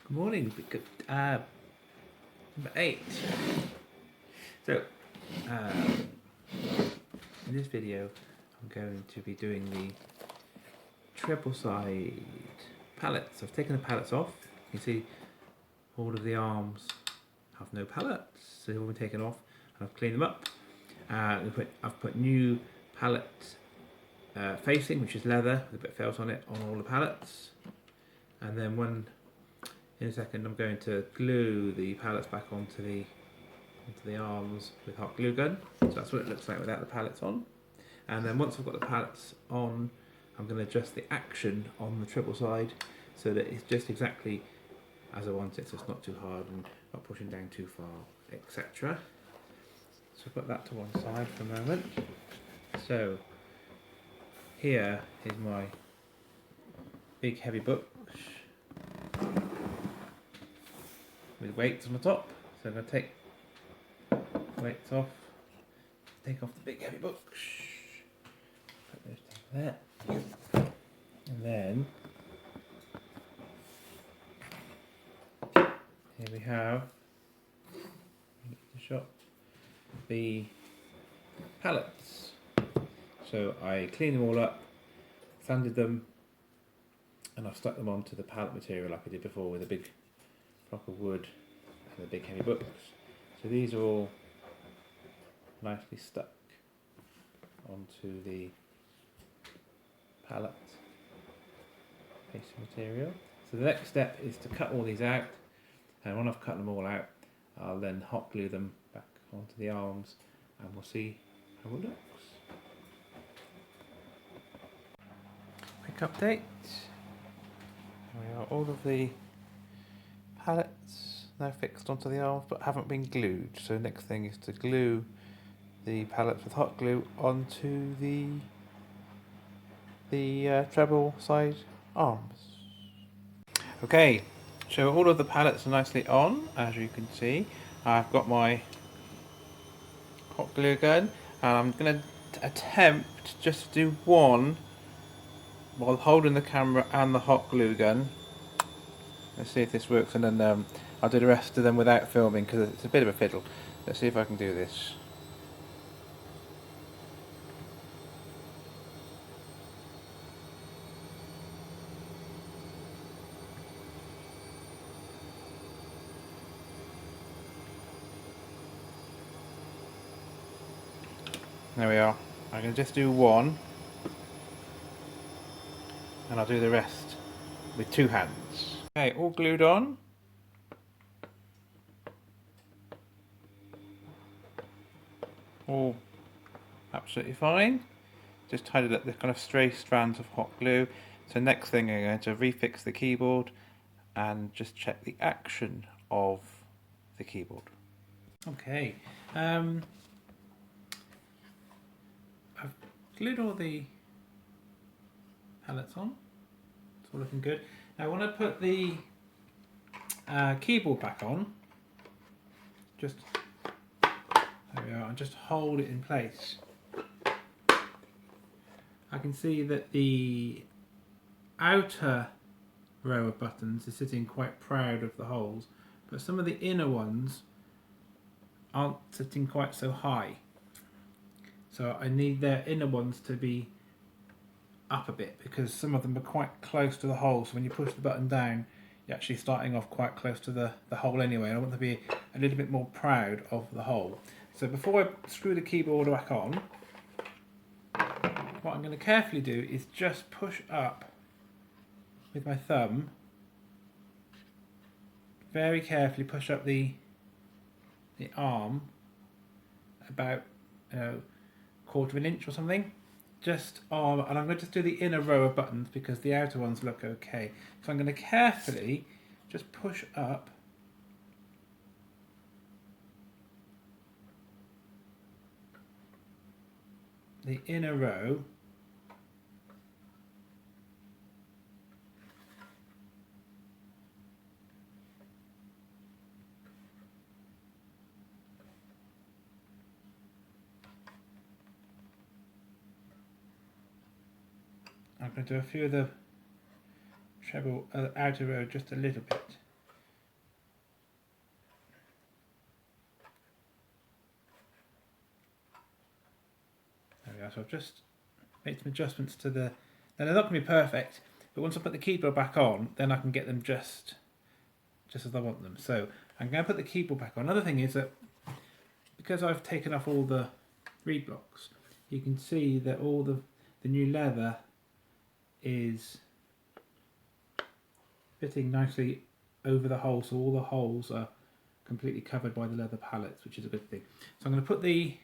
Good morning. Number 8. So, in this video, I'm going to be doing the treble side pallets. I've taken the pallets off. You can see all of the arms have no pallets, so they've all been taken off, and I've cleaned them up. I've put new pallet facing, which is leather with a bit of felt on it, on all the pallets, and then in a second I'm going to glue the pallets back onto the arms with hot glue gun. So that's what it looks like without the pallets on. And then once I've got the pallets on, I'm going to adjust the action on the treble side so that it's just exactly as I want it, so it's not too hard and not pushing down too far, etc. So put that to one side for a moment. So here is my big heavy books with weights on the top. So I'm going to take weights off, take off the big heavy books, put those down there, and then here we have the shop, the pallets. So I cleaned them all up, sanded them, and I've stuck them onto the pallet material like I did before with a big block of wood and the big heavy books. So these are all nicely stuck onto the pallet facing material. So the next step is to cut all these out, and when I've cut them all out, I'll then hot glue them back onto the arms, and we'll see how it looks. Quick update. All of the pallets now fixed onto the arms but haven't been glued. So next thing is to glue the pallets with hot glue onto the treble side arms. Okay, so all of the pallets are nicely on, as you can see. I've got my hot glue gun, and I'm going to attempt just to do one while holding the camera and the hot glue gun. Let's see if this works, and then I'll do the rest of them without filming because it's a bit of a fiddle. Let's see if I can do this. There we are. I can just do one, and I'll do the rest with two hands. Okay, all glued on. All absolutely fine. Just tidied up the kind of stray strands of hot glue. So next thing I'm going to refix the keyboard and just check the action of the keyboard. Okay, I've glued all the pallets on. It's all looking good. Now when I put the keyboard back on, just there we are, and just hold it in place. I can see that the outer row of buttons is sitting quite proud of the holes, but some of the inner ones aren't sitting quite so high. So I need their inner ones to be up a bit because some of them are quite close to the hole, so when you push the button down you're actually starting off quite close to the hole anyway. I want to be a little bit more proud of the hole. So before I screw the keyboard back on, what I'm going to carefully do is just push up with my thumb, very carefully push up the arm about quarter of an inch or something, just on, and I'm going to just do the inner row of buttons because the outer ones look okay. So I'm going to carefully just push up the inner row I'm going to do a few of the treble outer row just a little bit. we are. So I've just made some adjustments to the... Now they're not going to be perfect, but once I put the keyboard back on, then I can get them just as I want them. So I'm going to put the keyboard back on. Another thing is that because I've taken off all the reed blocks, you can see that all the new leather is fitting nicely over the holes, so all the holes are completely covered by the leather pallets, which is a good thing. So I'm going to put the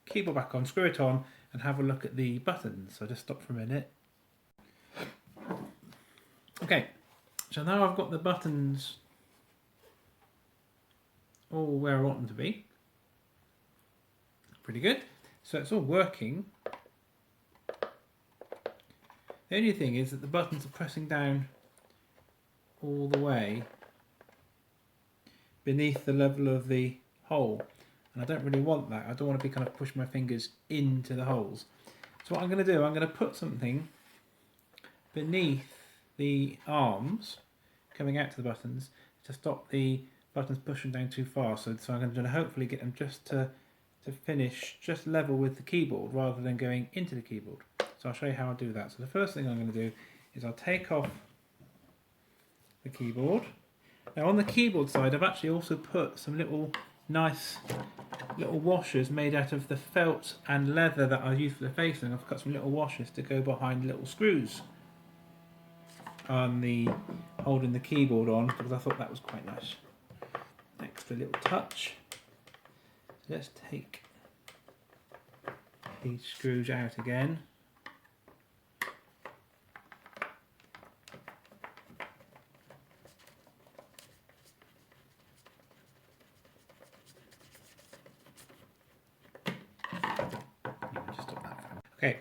keyboard back on, screw it on, and have a look at the buttons. So just stop for a minute. Okay, so now I've got the buttons all where I want them to be. Pretty good. So it's all working. The only thing is that the buttons are pressing down all the way beneath the level of the hole, and I don't really want that. I don't want to be kind of pushing my fingers into the holes. So what I'm going to do, I'm going to put something beneath the arms coming out to the buttons to stop the buttons pushing down too far. So I'm going to hopefully get them just to finish just level with the keyboard rather than going into the keyboard. So I'll show you how I do that. So the first thing I'm going to do is I'll take off the keyboard. Now on the keyboard side, I've actually also put some nice little washers made out of the felt and leather that I use for the facing. I've got some little washers to go behind little screws on the holding the keyboard on, because I thought that was quite nice. Extra little touch. So let's take these screws out again. Okay,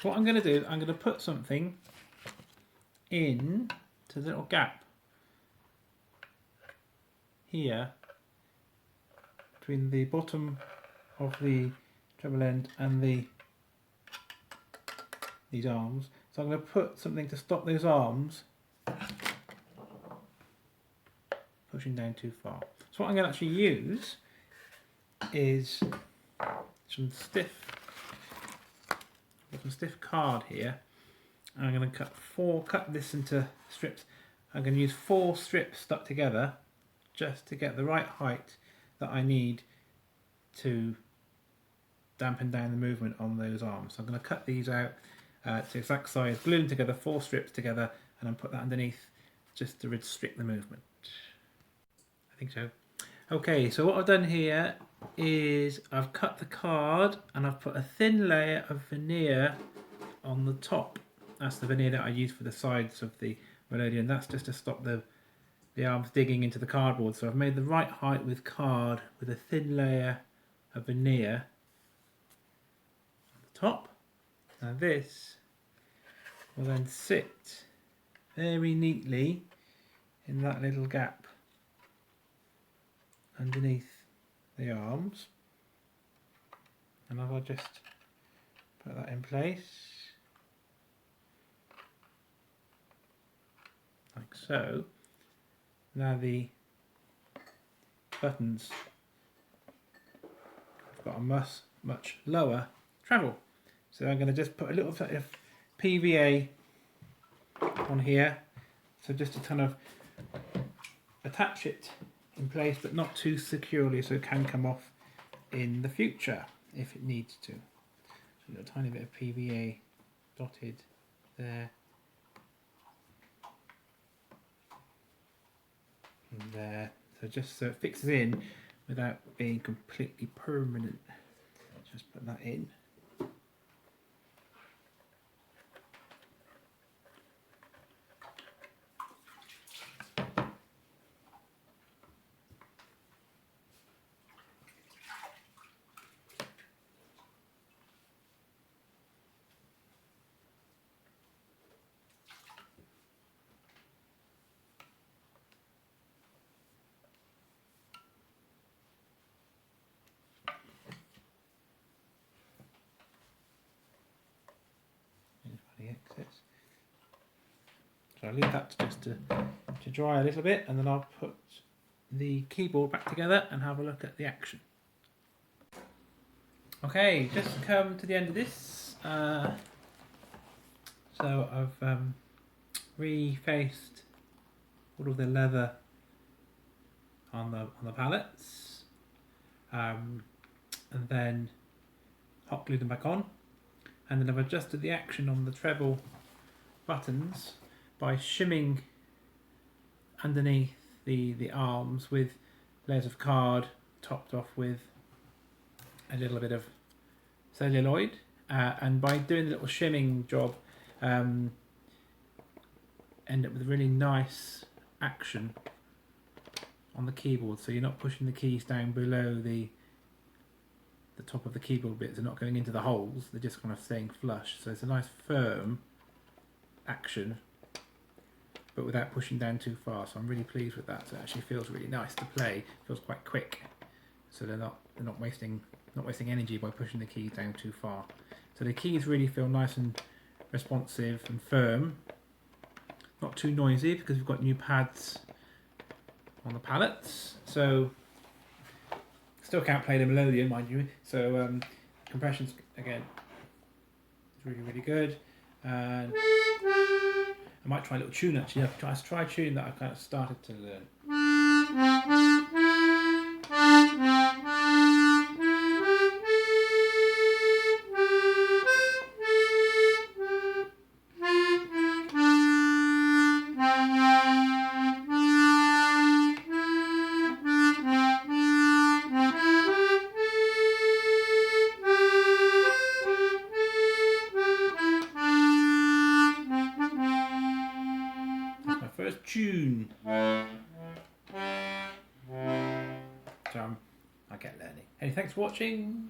so what I'm going to do, I'm going to put something in to the little gap here between the bottom of the treble end and these arms. So I'm going to put something to stop those arms pushing down too far. So what I'm going to actually use is some stiff card here, and I'm going to cut this into strips. I'm going to use 4 strips stuck together just to get the right height that I need to dampen down the movement on those arms. So I'm going to cut these out to the exact size, glue them together, 4 strips together, and then put that underneath just to restrict the movement. I think so. Okay, so what I've done here is I've cut the card and I've put a thin layer of veneer on the top. That's the veneer that I use for the sides of the melodeon. That's just to stop the arms digging into the cardboard. So I've made the right height with card with a thin layer of veneer on the top. Now this will then sit very neatly in that little gap underneath the arms, and I'll just put that in place like so. Now the buttons have got a much lower travel, so I'm going to just put a little bit of PVA on here, so just to kind of attach it in place, but not too securely, so it can come off in the future if it needs to. So a tiny bit of PVA dotted there and there, so just so it fixes in without being completely permanent. Just put that in. Exits. So I'll leave that just to dry a little bit, and then I'll put the keyboard back together and have a look at the action. Okay, just come to the end of this. So I've refaced all of the leather on the pallets, and then hot glued them back on, and then I've adjusted the action on the treble buttons by shimming underneath the arms with layers of card topped off with a little bit of celluloid, and by doing the little shimming job, end up with a really nice action on the keyboard, so you're not pushing the keys down below the top of the keyboard bits. They're not going into the holes, they're just kind of staying flush, so it's a nice firm action but without pushing down too far, so I'm really pleased with that. So it actually feels really nice to play, it feels quite quick, so they're not wasting energy by pushing the keys down too far. So the keys really feel nice and responsive and firm, not too noisy because we've got new pads on the pallets, so still can't play the melodeon, mind you, so compression's again is really good, and I might try a little tune actually. I've tried a tune that I've kind of started to learn. That's my first tune. So I get learning. Hey, thanks for watching.